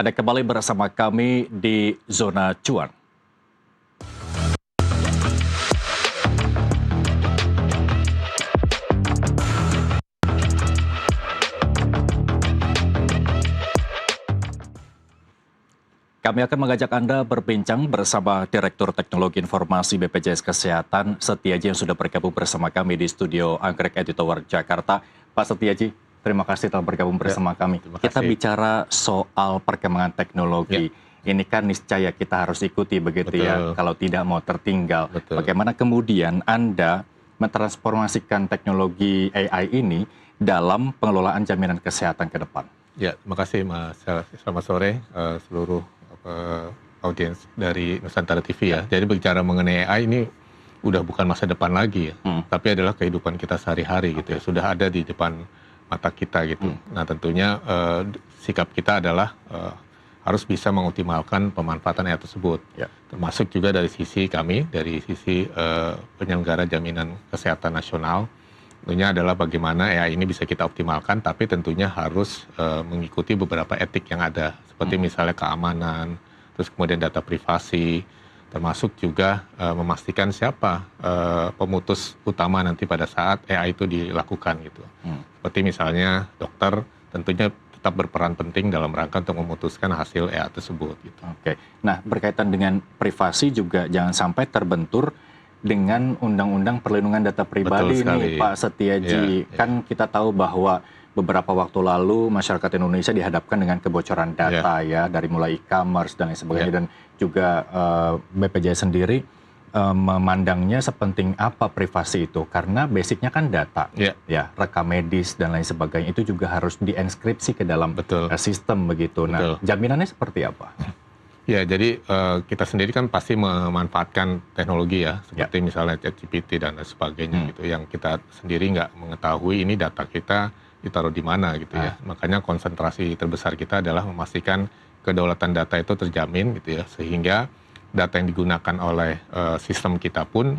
Ada kembali bersama kami di Zona Cuan. Kami akan mengajak Anda berbincang bersama Direktur Teknologi Informasi BPJS Kesehatan, Setiaji, yang sudah bergabung bersama kami di studio Anggrek Editower Jakarta. Pak Setiaji, terima kasih telah bergabung bersama kami. Kita bicara soal perkembangan teknologi. Ini kan niscaya kita harus ikuti begitu ya, kalau tidak mau tertinggal. Bagaimana kemudian Anda mentransformasikan teknologi AI ini dalam pengelolaan jaminan kesehatan ke depan? Ya, terima kasih Mas. Selamat sore seluruh audiens dari Nusantara TV ya. Jadi berbicara mengenai AI ini udah bukan masa depan lagi ya, tapi adalah kehidupan kita sehari-hari gitu ya. Sudah ada di depan mata kita gitu. Nah tentunya sikap kita adalah harus bisa mengoptimalkan pemanfaatan AI tersebut. Termasuk juga dari sisi kami, dari sisi penyelenggara jaminan kesehatan nasional. Tentunya adalah bagaimana AI ini bisa kita optimalkan, tapi tentunya harus mengikuti beberapa etik yang ada, seperti misalnya keamanan, terus kemudian data privasi, termasuk juga memastikan siapa pemutus utama nanti pada saat AI itu dilakukan gitu. Seperti misalnya dokter tentunya tetap berperan penting dalam rangka untuk memutuskan hasil AI tersebut. Gitu. Oke, nah berkaitan dengan privasi juga jangan sampai terbentur dengan Undang-Undang Perlindungan Data Pribadi ini, Pak Setiaji. Kan kita tahu bahwa beberapa waktu lalu masyarakat Indonesia dihadapkan dengan kebocoran data ya, dari mulai e-commerce dan lain sebagainya, dan juga BPJS sendiri memandangnya sepenting apa privasi itu, karena basicnya kan data, ya, rekam medis dan lain sebagainya itu juga harus dienkripsi ke dalam sistem begitu. Nah, jaminannya seperti apa? Ya, jadi kita sendiri kan pasti memanfaatkan teknologi ya, seperti misalnya ChatGPT dan lain sebagainya gitu, yang kita sendiri nggak mengetahui ini data kita ditaruh di mana gitu ya. Makanya konsentrasi terbesar kita adalah memastikan kedaulatan data itu terjamin gitu ya, sehingga data yang digunakan oleh sistem kita pun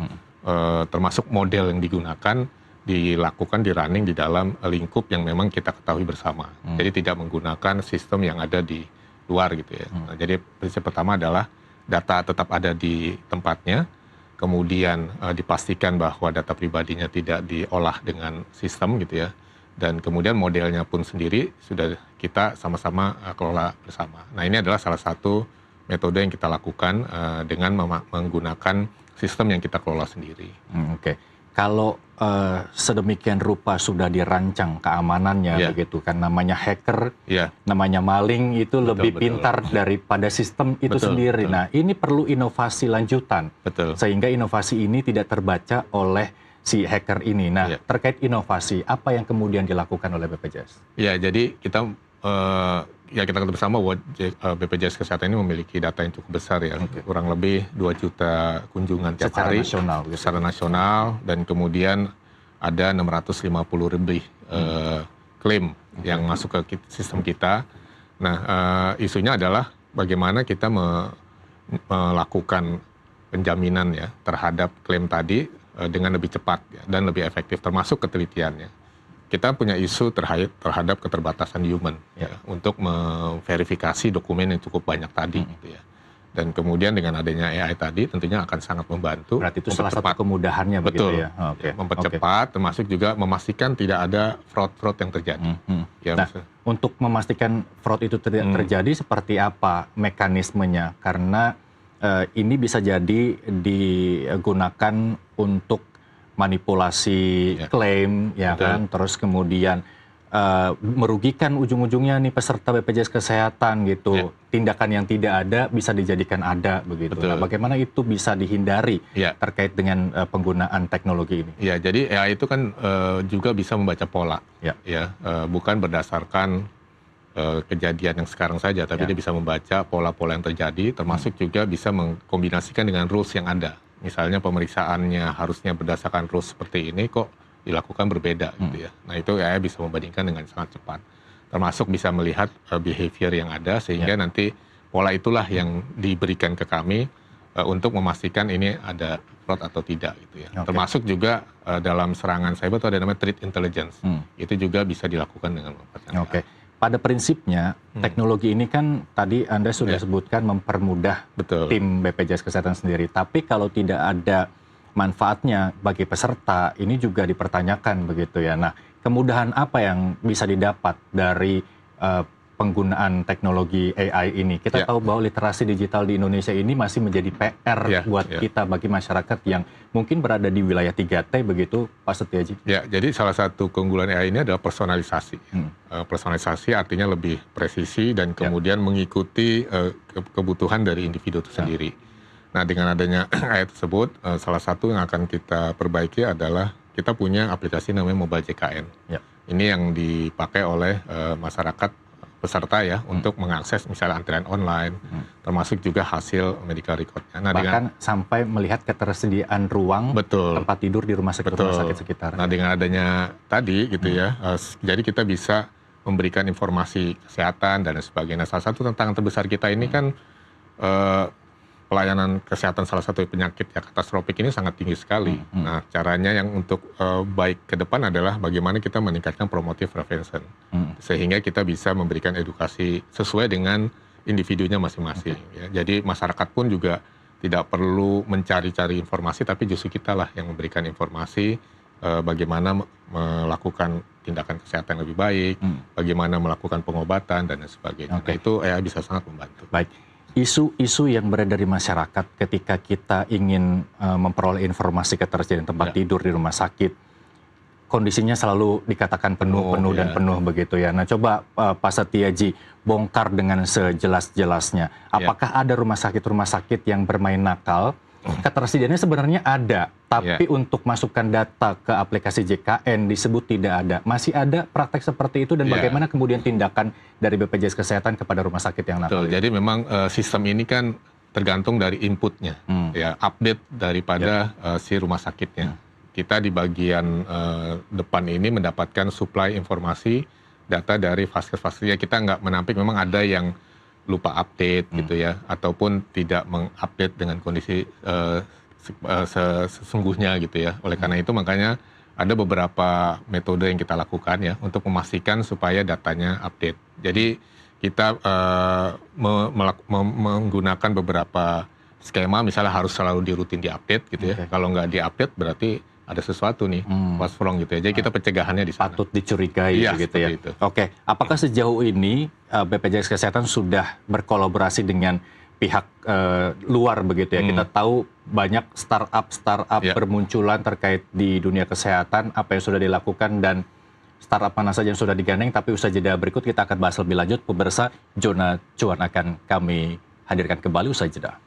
termasuk model yang digunakan dilakukan di running di dalam lingkup yang memang kita ketahui bersama. Jadi tidak menggunakan sistem yang ada di luar gitu ya. Nah, jadi prinsip pertama adalah data tetap ada di tempatnya, kemudian dipastikan bahwa data pribadinya tidak diolah dengan sistem gitu ya, dan kemudian modelnya pun sendiri sudah kita sama-sama kelola bersama. Nah ini adalah salah satu metode yang kita lakukan dengan menggunakan sistem yang kita kelola sendiri. Oke. Kalau sedemikian rupa sudah dirancang keamanannya begitu kan, namanya hacker, namanya maling itu lebih pintar daripada sistem itu sendiri. Nah ini perlu inovasi lanjutan, sehingga inovasi ini tidak terbaca oleh si hacker ini. Nah terkait inovasi, apa yang kemudian dilakukan oleh BPJS? Ya, jadi kita kita ketahui bersama bahwa BPJS Kesehatan ini memiliki data yang cukup besar ya, kurang lebih 2 juta kunjungan tiap hari secara nasional, dan kemudian ada 650 lebih klaim yang masuk ke sistem kita. Nah, isunya adalah bagaimana kita melakukan penjaminan ya terhadap klaim tadi dengan lebih cepat ya, dan lebih efektif, termasuk ketelitiannya. Kita punya isu terhadap keterbatasan human untuk memverifikasi dokumen yang cukup banyak tadi gitu ya. Dan kemudian dengan adanya AI tadi tentunya akan sangat membantu. Berarti itu salah satu kemudahannya begitu ya. Mempercepat, termasuk juga memastikan tidak ada fraud-fraud yang terjadi. Nah, untuk memastikan fraud itu tidak terjadi, seperti apa mekanismenya? Karena ini bisa jadi digunakan untuk manipulasi klaim, ya kan, terus kemudian merugikan ujung-ujungnya nih peserta BPJS Kesehatan gitu. Tindakan yang tidak ada bisa dijadikan ada begitu. Nah, bagaimana itu bisa dihindari terkait dengan penggunaan teknologi ini? Ya, jadi AI itu kan juga bisa membaca pola, bukan berdasarkan kejadian yang sekarang saja, tapi dia bisa membaca pola-pola yang terjadi, termasuk juga bisa mengkombinasikan dengan rules yang ada. Misalnya pemeriksaannya harusnya berdasarkan rules seperti ini, kok dilakukan berbeda gitu ya. Nah itu AI bisa membandingkan dengan sangat cepat. Termasuk bisa melihat behavior yang ada, sehingga nanti pola itulah yang diberikan ke kami untuk memastikan ini ada fraud atau tidak gitu ya. Termasuk juga dalam serangan cyber itu ada namanya threat intelligence. Itu juga bisa dilakukan dengan memanfaatkan AI. pada prinsipnya teknologi ini kan tadi Anda sudah sebutkan mempermudah tim BPJS Kesehatan sendiri. Tapi kalau tidak ada manfaatnya bagi peserta, ini juga dipertanyakan begitu ya. Nah, kemudahan apa yang bisa didapat dari penggunaan teknologi AI ini? Kita tahu bahwa literasi digital di Indonesia ini masih menjadi PR buat kita bagi masyarakat yang mungkin berada di wilayah 3T begitu, Pak Setiaji. Ya, jadi salah satu keunggulan AI ini adalah personalisasi. Personalisasi artinya lebih presisi dan kemudian mengikuti kebutuhan dari individu itu sendiri. Nah, dengan adanya AI tersebut, salah satu yang akan kita perbaiki adalah kita punya aplikasi namanya Mobile JKN. Ini yang dipakai oleh masyarakat peserta ya untuk mengakses misalnya antrian online, termasuk juga hasil medical record-nya. Nah, bahkan sampai melihat ketersediaan ruang tempat tidur di rumah sakit sekitar. Nah, dengan adanya tadi gitu ya, jadi kita bisa memberikan informasi kesehatan dan sebagainya. Salah satu tantangan terbesar kita ini kan pelayanan kesehatan salah satu penyakit ya katastrofik ini sangat tinggi sekali. Nah, caranya yang untuk baik ke depan adalah bagaimana kita meningkatkan promotive prevention. Sehingga kita bisa memberikan edukasi sesuai dengan individunya masing-masing. Ya. Jadi masyarakat pun juga tidak perlu mencari-cari informasi, tapi justru kita lah yang memberikan informasi bagaimana melakukan tindakan kesehatan lebih baik, bagaimana melakukan pengobatan dan sebagainya. Nah, itu AI bisa sangat membantu. Baik. Isu-isu yang beredar di masyarakat ketika kita ingin memperoleh informasi ketersediaan tempat tidur di rumah sakit, kondisinya selalu dikatakan penuh dan penuh begitu ya. Nah, coba Pak Setiaji bongkar dengan sejelas-jelasnya. Apakah ada rumah sakit yang bermain nakal? Ketersediaannya sebenarnya ada, tapi untuk masukkan data ke aplikasi JKN disebut tidak ada. Masih ada praktek seperti itu dan bagaimana kemudian tindakan dari BPJS Kesehatan kepada rumah sakit yang nakal? Jadi memang sistem ini kan tergantung dari inputnya, ya update daripada si rumah sakitnya. Kita di bagian depan ini mendapatkan supply informasi data dari vaskes-vaskes. Ya, kita nggak menampik memang ada yang lupa update gitu ya, ataupun tidak mengupdate dengan kondisi sesungguhnya gitu ya. Oleh karena itu makanya ada beberapa metode yang kita lakukan ya untuk memastikan supaya datanya update. Jadi kita menggunakan beberapa skema, misalnya harus selalu rutin diupdate gitu ya. Kalau nggak diupdate berarti ada sesuatu nih, what's wrong gitu ya. Jadi kita pencegahannya di sana. Patut dicurigai gitu ya. Itu. Oke, apakah sejauh ini BPJS Kesehatan sudah berkolaborasi dengan pihak luar begitu ya? Kita tahu banyak startup bermunculan terkait di dunia kesehatan, apa yang sudah dilakukan dan startup mana saja yang sudah digandeng, tapi usai jeda berikut kita akan bahas lebih lanjut. Pemirsa, Zona Cuan akan kami hadirkan kembali usai jeda.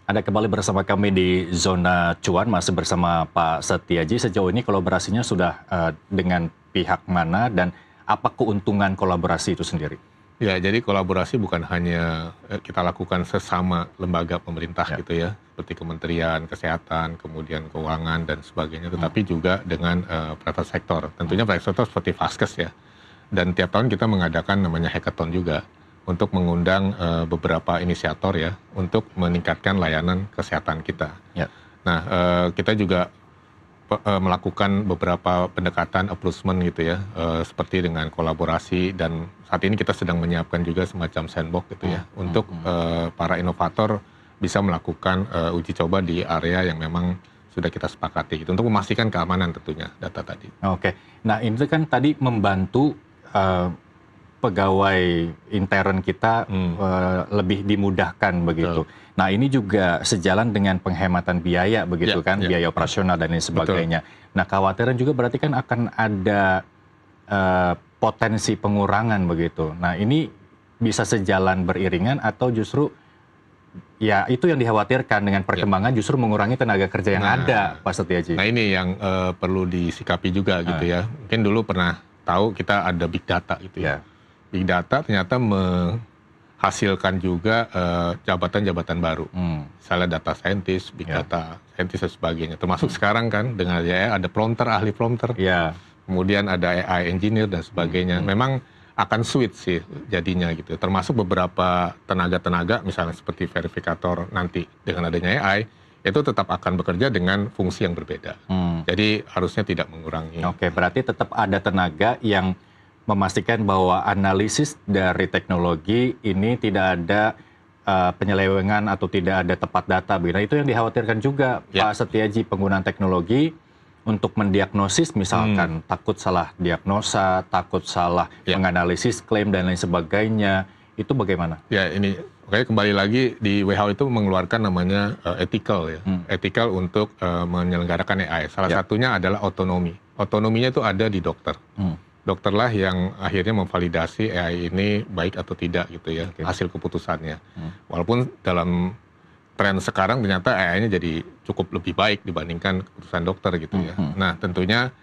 Anda kembali bersama kami di Zona Cuan, masih bersama Pak Setiaji. Sejauh ini kolaborasinya sudah dengan pihak mana dan apa keuntungan kolaborasi itu sendiri? Ya, jadi kolaborasi bukan hanya kita lakukan sesama lembaga pemerintah gitu ya, seperti Kementerian Kesehatan, kemudian Keuangan dan sebagainya, tetapi juga dengan private sektor. Tentunya private sektor seperti Vaskes ya. Dan tiap tahun kita mengadakan namanya hackathon juga, untuk mengundang beberapa inisiator ya untuk meningkatkan layanan kesehatan kita. Nah, kita juga melakukan beberapa pendekatan approachment gitu ya, seperti dengan kolaborasi, dan saat ini kita sedang menyiapkan juga semacam sandbox gitu ya, untuk para inovator bisa melakukan uji coba di area yang memang sudah kita sepakati gitu, untuk memastikan keamanan tentunya data tadi. Oke, nah itu kan tadi membantu pegawai intern kita lebih dimudahkan begitu. Nah, ini juga sejalan dengan penghematan biaya begitu kan, biaya operasional dan lain sebagainya. Nah, kekhawatiran juga berarti kan akan ada potensi pengurangan begitu. Nah, ini bisa sejalan beriringan atau justru ya itu yang dikhawatirkan dengan perkembangan justru mengurangi tenaga kerja yang ada, Pak Setiaji. Nah, ini yang perlu disikapi juga gitu ya. Mungkin dulu pernah tahu kita ada big data gitu ya. Big data ternyata menghasilkan juga jabatan-jabatan baru. Misalnya data scientist, big data scientist dan sebagainya. Termasuk sekarang kan dengan AI ada prompter, ahli prompter. Kemudian ada AI engineer dan sebagainya. Memang akan switch sih jadinya gitu. Termasuk beberapa tenaga-tenaga misalnya seperti verifikator nanti dengan adanya AI itu tetap akan bekerja dengan fungsi yang berbeda. Jadi harusnya tidak mengurangi. Oke, berarti tetap ada tenaga yang memastikan bahwa analisis dari teknologi ini tidak ada penyelewengan atau tidak ada tepat data. Nah, itu yang dikhawatirkan juga Pak Setiaji, penggunaan teknologi untuk mendiagnosis misalkan takut salah diagnosa, takut salah menganalisis klaim dan lain sebagainya, itu bagaimana? Ya ini oke, kembali lagi di WHO itu mengeluarkan namanya ethical ya, ethical untuk menyelenggarakan AI. Salah satunya adalah otonomi. Otonominya itu ada di dokter. Dokterlah yang akhirnya memvalidasi AI ini baik atau tidak gitu ya, hasil keputusannya. Walaupun dalam tren sekarang ternyata AI-nya jadi cukup lebih baik dibandingkan keputusan dokter gitu ya. Nah tentunya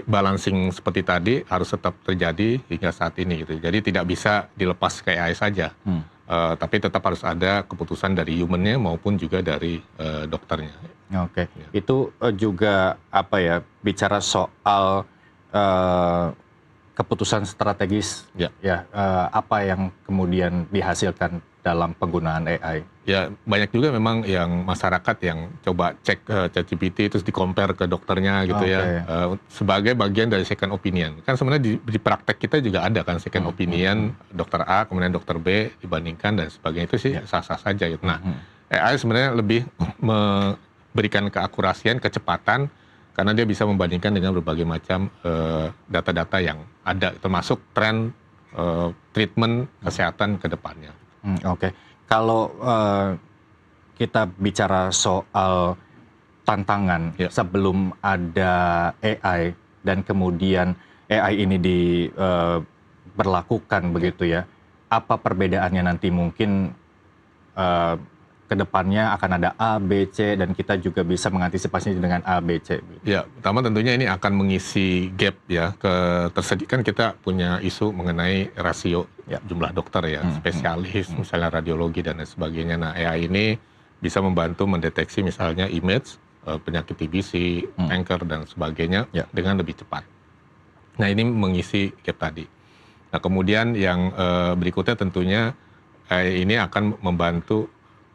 balancing seperti tadi harus tetap terjadi hingga saat ini gitu. Jadi tidak bisa dilepas ke AI saja, tapi tetap harus ada keputusan dari humannya maupun juga dari dokternya. Oke, itu juga apa ya, bicara soal keputusan strategis, apa yang kemudian dihasilkan dalam penggunaan AI? Ya banyak juga memang yang masyarakat yang coba cek ChatGPT terus di-compare ke dokternya gitu ya, sebagai bagian dari second opinion. Kan sebenarnya di praktek kita juga ada kan second opinion, dokter A kemudian dokter B dibandingkan dan sebagainya, itu sih sah-sah saja gitu. Nah AI sebenarnya lebih memberikan keakurasian, kecepatan, karena dia bisa membandingkan dengan berbagai macam data-data yang ada, termasuk tren treatment kesehatan ke depannya. Oke, kalau kita bicara soal tantangan sebelum ada AI dan kemudian AI ini diberlakukan begitu ya, apa perbedaannya nanti? Mungkin ke depannya akan ada A, B, C, dan kita juga bisa mengantisipasinya dengan A, B, C. Ya, pertama tentunya ini akan mengisi gap ya, kan kita punya isu mengenai rasio jumlah dokter ya, spesialis, misalnya radiologi dan lain sebagainya. Nah, AI ini bisa membantu mendeteksi misalnya image, penyakit TBC, kanker dan sebagainya dengan lebih cepat. Nah, ini mengisi gap tadi. Nah, kemudian yang berikutnya tentunya AI ini akan membantu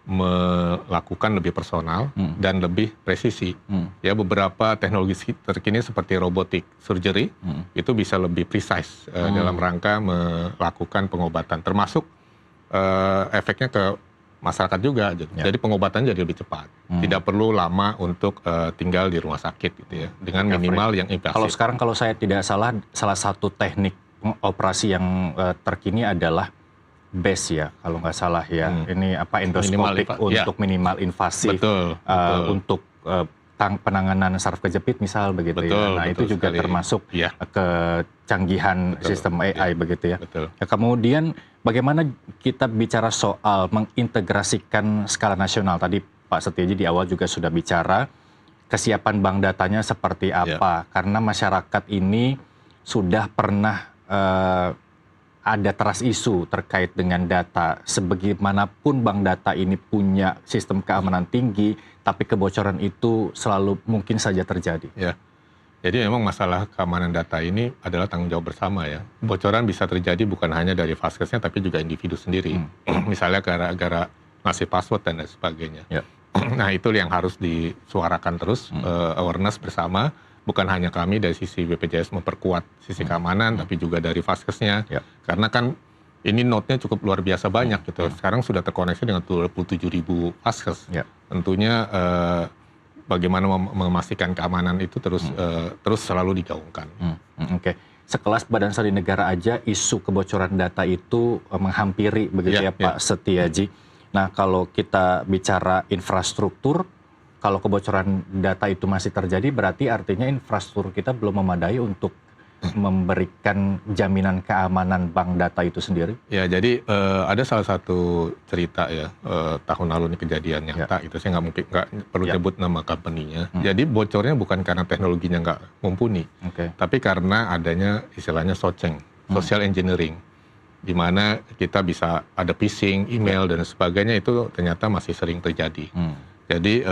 melakukan lebih personal dan lebih presisi. Ya, beberapa teknologi terkini seperti robotic surgery itu bisa lebih precise dalam rangka melakukan pengobatan, termasuk efeknya ke masyarakat juga. Jadi pengobatan jadi lebih cepat. Tidak perlu lama untuk tinggal di rumah sakit gitu ya, dengan minimal yang invasif. Kalau sekarang kalau saya tidak salah, salah satu teknik operasi yang terkini adalah BES ya, kalau nggak salah ya. Ini apa, endoskopik untuk minimal invasif. Betul. Untuk penanganan saraf kejepit misal begitu ya. Nah itu juga sekali. Termasuk kecanggihan sistem AI begitu ya. Kemudian bagaimana kita bicara soal mengintegrasikan skala nasional? Tadi Pak Setiaji di awal juga sudah bicara kesiapan bank datanya seperti apa. Karena masyarakat ini sudah pernah ada trust isu terkait dengan data. Sebagaimanapun bank data ini punya sistem keamanan tinggi, tapi kebocoran itu selalu mungkin saja terjadi. Ya, jadi memang masalah keamanan data ini adalah tanggung jawab bersama ya. Bocoran bisa terjadi bukan hanya dari vaskesnya, tapi juga individu sendiri. Misalnya gara-gara ngasih password dan lain sebagainya. Nah itu yang harus disuarakan terus, awareness bersama. Bukan hanya kami dari sisi BPJS memperkuat sisi keamanan, tapi juga dari vaskesnya. Karena kan ini node-nya cukup luar biasa banyak gitu. Sekarang sudah terkoneksi dengan 27.000 vaskes. Tentunya bagaimana memastikan keamanan itu terus selalu digaungkan. Oke. Sekelas Badan Sandi Negara aja isu kebocoran data itu menghampiri begitu ya Pak Setiaji. Nah kalau kita bicara infrastruktur, kalau kebocoran data itu masih terjadi, berarti artinya infrastruktur kita belum memadai untuk memberikan jaminan keamanan bank data itu sendiri? Ya, jadi ada salah satu cerita ya, tahun lalu ini kejadian nyata, itu saya nggak perlu nyebut nama company-nya. Jadi bocornya bukan karena teknologinya nggak mumpuni, tapi karena adanya istilahnya SOCENG, social engineering. di mana kita bisa ada phishing, email dan sebagainya itu ternyata masih sering terjadi. Jadi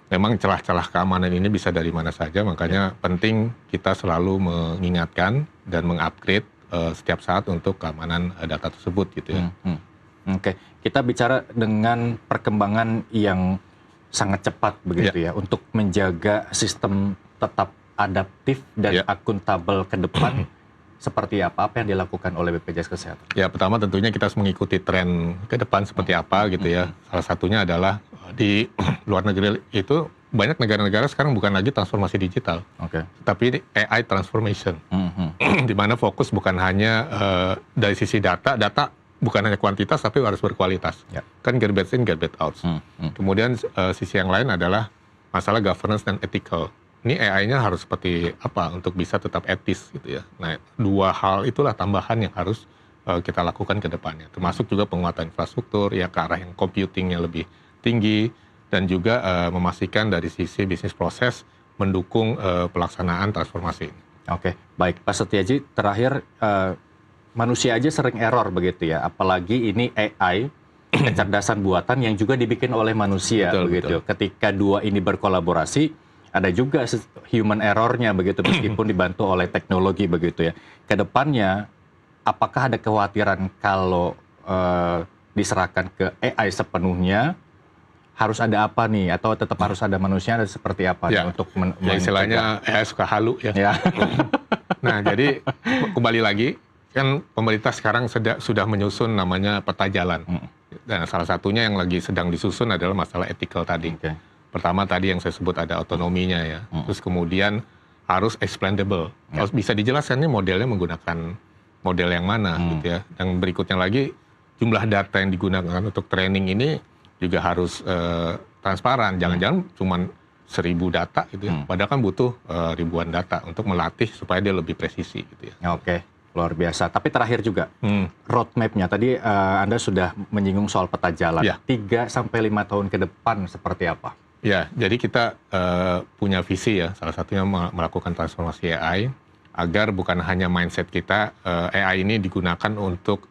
memang celah-celah keamanan ini bisa dari mana saja, makanya penting kita selalu mengingatkan dan mengupgrade setiap saat untuk keamanan data tersebut gitu ya. Oke, kita bicara dengan perkembangan yang sangat cepat begitu ya untuk menjaga sistem tetap adaptif dan akuntabel ke depan. Seperti apa yang dilakukan oleh BPJS Kesehatan? Ya, pertama tentunya kita harus mengikuti tren ke depan seperti apa gitu ya. Salah satunya adalah di luar negeri itu banyak negara-negara sekarang bukan lagi transformasi digital, tapi AI transformation, di mana fokus bukan hanya dari sisi data bukan hanya kuantitas tapi harus berkualitas. Kan garbage in, garbage out. Kemudian sisi yang lain adalah masalah governance dan ethical. Ini AI-nya harus seperti apa untuk bisa tetap etis gitu ya. Nah, dua hal itulah tambahan yang harus kita lakukan ke depannya. Termasuk juga penguatan infrastruktur ya ke arah yang computing-nya lebih tinggi dan juga memastikan dari sisi bisnis proses mendukung pelaksanaan transformasi. Oke, baik Pak Setiaji, terakhir manusia aja sering error begitu ya, apalagi ini AI kecerdasan buatan yang juga dibikin oleh manusia begitu. Ketika dua ini berkolaborasi ada juga human error-nya begitu meskipun dibantu oleh teknologi begitu ya. Kedepannya apakah ada kekhawatiran kalau diserahkan ke AI sepenuhnya harus ada apa nih atau tetap harus ada manusia, ada seperti apa nih untuk istilahnya AI suka halu ya. Nah, jadi kembali lagi kan pemerintah sekarang sudah menyusun namanya peta jalan. Dan salah satunya yang lagi sedang disusun adalah masalah ethical tadi. Pertama tadi yang saya sebut ada otonominya ya. Terus kemudian harus explainable. Harus bisa dijelaskan nih modelnya menggunakan model yang mana gitu ya. Dan berikutnya lagi jumlah data yang digunakan untuk training ini juga harus transparan. Jangan-jangan cuma 1000 data gitu ya. Padahal kan butuh ribuan data untuk melatih supaya dia lebih presisi gitu ya. Oke, luar biasa. Tapi terakhir juga roadmap-nya tadi Anda sudah menyinggung soal peta jalan. 3 sampai 5 tahun ke depan seperti apa? Ya, jadi kita punya visi ya, salah satunya melakukan transformasi AI, agar bukan hanya mindset kita, AI ini digunakan untuk,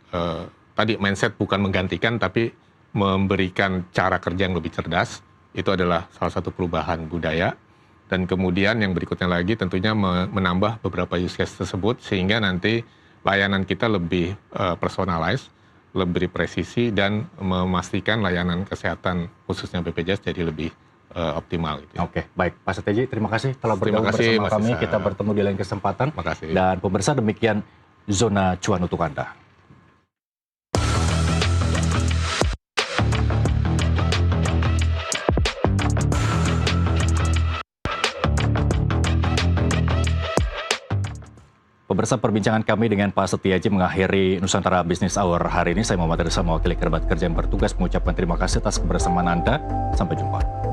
tadi mindset bukan menggantikan, tapi memberikan cara kerja yang lebih cerdas, itu adalah salah satu perubahan budaya, dan kemudian yang berikutnya lagi tentunya menambah beberapa use case tersebut, sehingga nanti layanan kita lebih personalized, lebih presisi, dan memastikan layanan kesehatan khususnya BPJS jadi lebih optimal. Gitu ya. Oke, baik Pak Setiaji, terima kasih telah bergabung bersama kami. Kita bertemu di lain kesempatan. Dan pemirsa, demikian Zona Cuan untuk Anda. Pemirsa, perbincangan kami dengan Pak Setiaji mengakhiri Nusantara Business Hour hari ini. Saya Muhammad Rizal, mewakili kerabat kerja yang bertugas mengucapkan terima kasih atas kebersamaan Anda. Sampai jumpa.